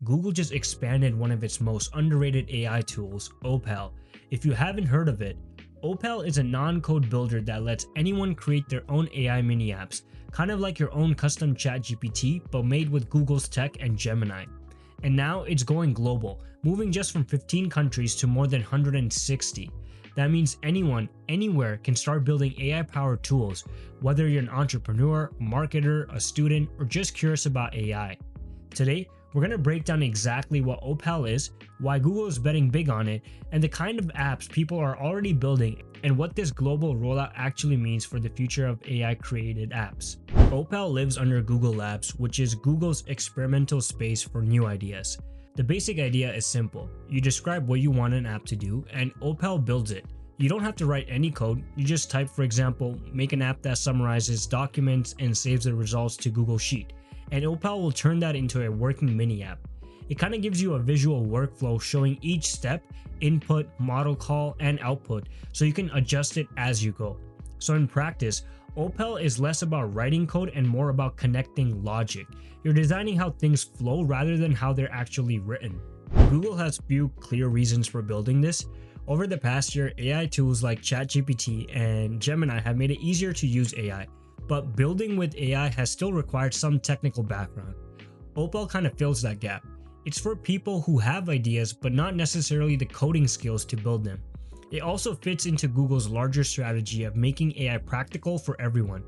Google just expanded one of its most underrated AI tools, Opal. If you haven't heard of it, Opal is a non-code builder that lets anyone create their own AI mini apps, kind of like your own custom ChatGPT, but made with Google's tech and Gemini. And now it's going global, moving just from 15 countries to more than 160. That means anyone, anywhere can start building AI-powered tools, whether you're an entrepreneur, marketer, a student, or just curious about AI. Today, we're going to break down exactly what Opal is, why Google is betting big on it, and the kind of apps people are already building, and what this global rollout actually means for the future of AI-created apps. Opal lives under Google Labs, which is Google's experimental space for new ideas. The basic idea is simple. You describe what you want an app to do, and Opal builds it. You don't have to write any code, you just type, for example, make an app that summarizes documents and saves the results to Google Sheet, and Opal will turn that into a working mini app. It kind of gives you a visual workflow showing each step, input, model call, and output, so you can adjust it as you go. So in practice, Opal is less about writing code and more about connecting logic. You're designing how things flow rather than how they're actually written. Google has few clear reasons for building this. Over the past year, AI tools like ChatGPT and Gemini have made it easier to use AI, but building with AI has still required some technical background. Opal kind of fills that gap. It's for people who have ideas but not necessarily the coding skills to build them. It also fits into Google's larger strategy of making AI practical for everyone.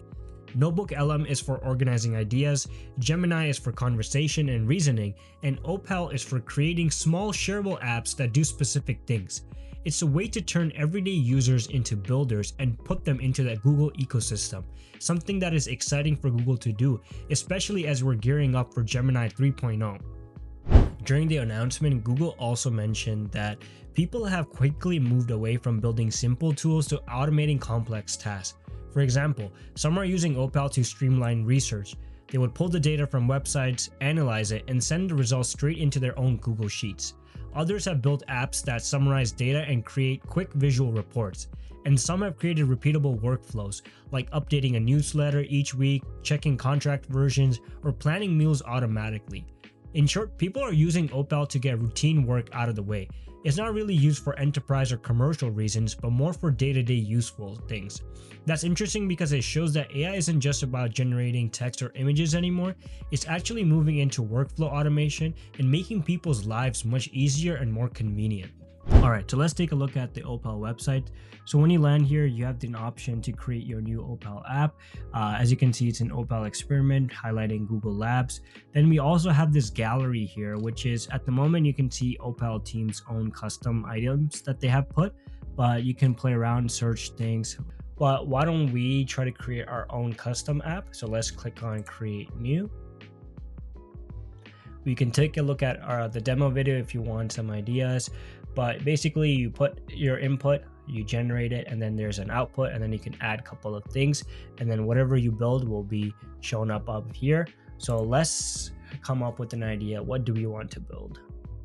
Notebook LM is for organizing ideas, Gemini is for conversation and reasoning, and Opal is for creating small shareable apps that do specific things. It's a way to turn everyday users into builders and put them into that Google ecosystem, something that is exciting for Google to do, especially as we're gearing up for Gemini 3.0. During the announcement, Google also mentioned that people have quickly moved away from building simple tools to automating complex tasks. For example, some are using Opal to streamline research. They would pull the data from websites, analyze it, and send the results straight into their own Google Sheets. Others have built apps that summarize data and create quick visual reports. And some have created repeatable workflows, like updating a newsletter each week, checking contract versions, or planning meals automatically. In short, people are using Opal to get routine work out of the way. It's not really used for enterprise or commercial reasons, but more for day-to-day useful things. That's interesting because it shows that AI isn't just about generating text or images anymore, it's actually moving into workflow automation and making people's lives much easier and more convenient. Alright, so let's take a look at the Opal website. So when you land here, you have the option to create your new Opal app. As you can see, it's an Opal experiment highlighting Google Labs. Then we also have this gallery here, which is at the moment you can see Opal team's own custom items that they have put, but you can play around, search things. But why don't we try to create our own custom app? So let's click on create new. We can take a look at the demo video if you want some ideas. But basically you put your input, you generate it, and then there's an output, and then you can add a couple of things, and then whatever you build will be shown up here. So let's come up with an idea. What do we want to build?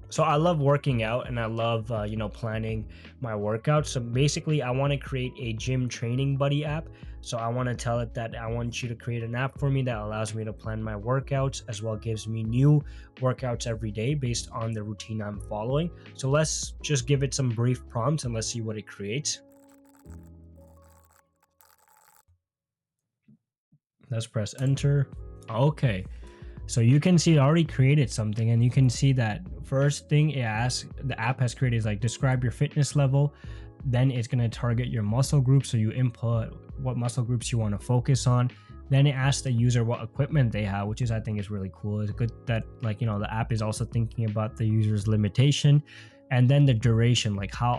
So I love working out and I love planning my workouts. So basically I want to create a gym training buddy app. So I want to tell it that I want you to create an app for me that allows me to plan my workouts, as well gives me new workouts every day based on the routine I'm following. So let's just give it some brief prompts and let's see what it creates. Let's press enter. Okay. So you can see it already created something, and you can see that first thing it asks, the app has created is like describe your fitness level. Then it's going to target your muscle groups. So you input what muscle groups you want to focus on. Then it asks the user what equipment they have, which I think is really cool. It's good that the app is also thinking about the user's limitation, and then the duration, like how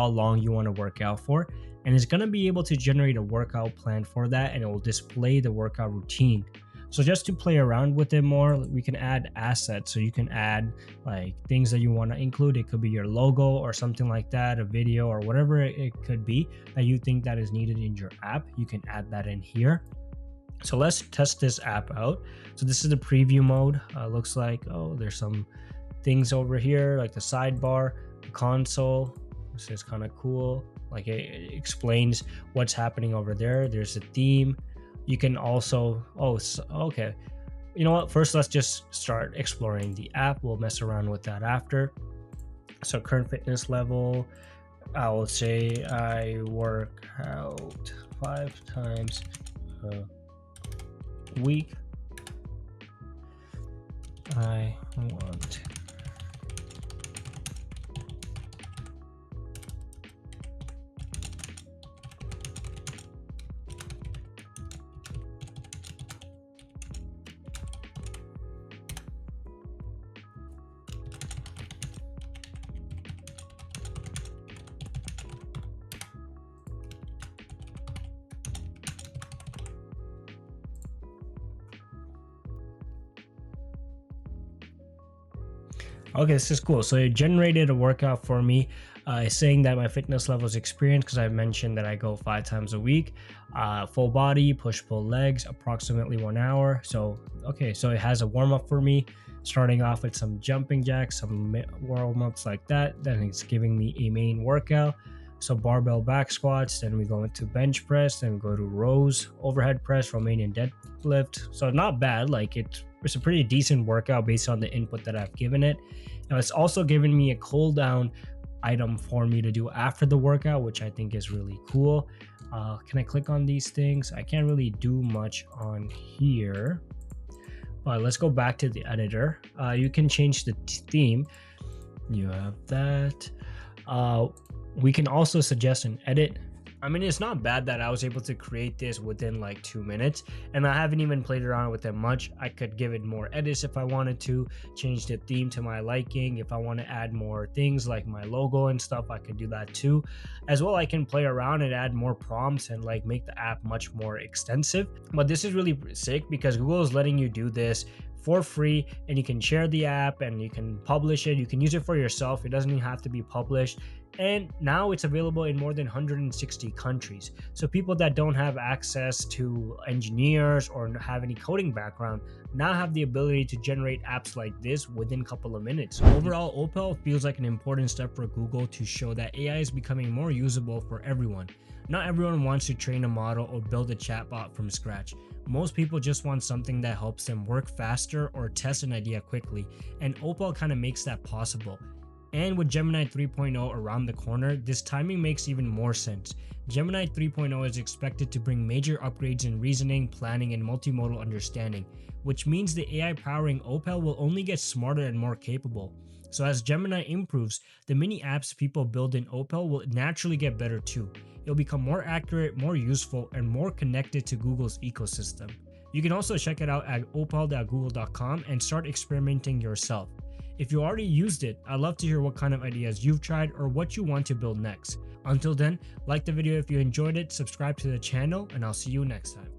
long you want to work out for. And it's going to be able to generate a workout plan for that, and it will display the workout routine. So just to play around with it more, we can add assets. So you can add like things that you want to include. It could be your logo or something like that, a video or whatever it could be that you think that is needed in your app. You can add that in here. So let's test this app out. So this is the preview mode. Looks like, there's some things over here, like the sidebar, the console. This is kind of cool. Like it explains what's happening over there. There's a theme. You can also, okay. you know what, first let's just start exploring the app. We'll mess around with that after. So current fitness level, I will say I work out 5 times a week. I want Okay, this is cool. So it generated a workout for me, saying that my fitness level is experienced because I mentioned that I go 5 times a week, full body, push pull legs, approximately 1 hour. So, okay, so it has a warm up for me, starting off with some jumping jacks, some warm ups like that. Then it's giving me a main workout. So barbell back squats, then we go into bench press, then we go to rows, overhead press, Romanian deadlift. So not bad, like it's a pretty decent workout based on the input that I've given it. Now it's also given me a cool down item for me to do after the workout, which I think is really cool. Can I click on these things? I can't really do much on here. All right, let's go back to the editor. You can change the theme. You have that. We can also suggest an edit. I mean, it's not bad that I was able to create this within like 2 minutes, and I haven't even played around with it much. I could give it more edits if I wanted to, change the theme to my liking. If I want to add more things like my logo and stuff, I could do that too. As well, I can play around and add more prompts and like make the app much more extensive. But this is really sick because Google is letting you do this for free, and you can share the app and you can publish it. You can use it for yourself. It doesn't even have to be published. And now it's available in more than 160 countries. So people that don't have access to engineers or have any coding background now have the ability to generate apps like this within a couple of minutes. Overall, Opal feels like an important step for Google to show that AI is becoming more usable for everyone. Not everyone wants to train a model or build a chatbot from scratch. Most people just want something that helps them work faster or test an idea quickly, and Opal kind of makes that possible. And with Gemini 3.0 around the corner, this timing makes even more sense. Gemini 3.0 is expected to bring major upgrades in reasoning, planning, and multimodal understanding, which means the AI powering Opal will only get smarter and more capable. So as Gemini improves, the mini apps people build in Opal will naturally get better too. It'll become more accurate, more useful, and more connected to Google's ecosystem. You can also check it out at opal.google.com and start experimenting yourself. If you already used it, I'd love to hear what kind of ideas you've tried or what you want to build next. Until then, like the video if you enjoyed it, subscribe to the channel, and I'll see you next time.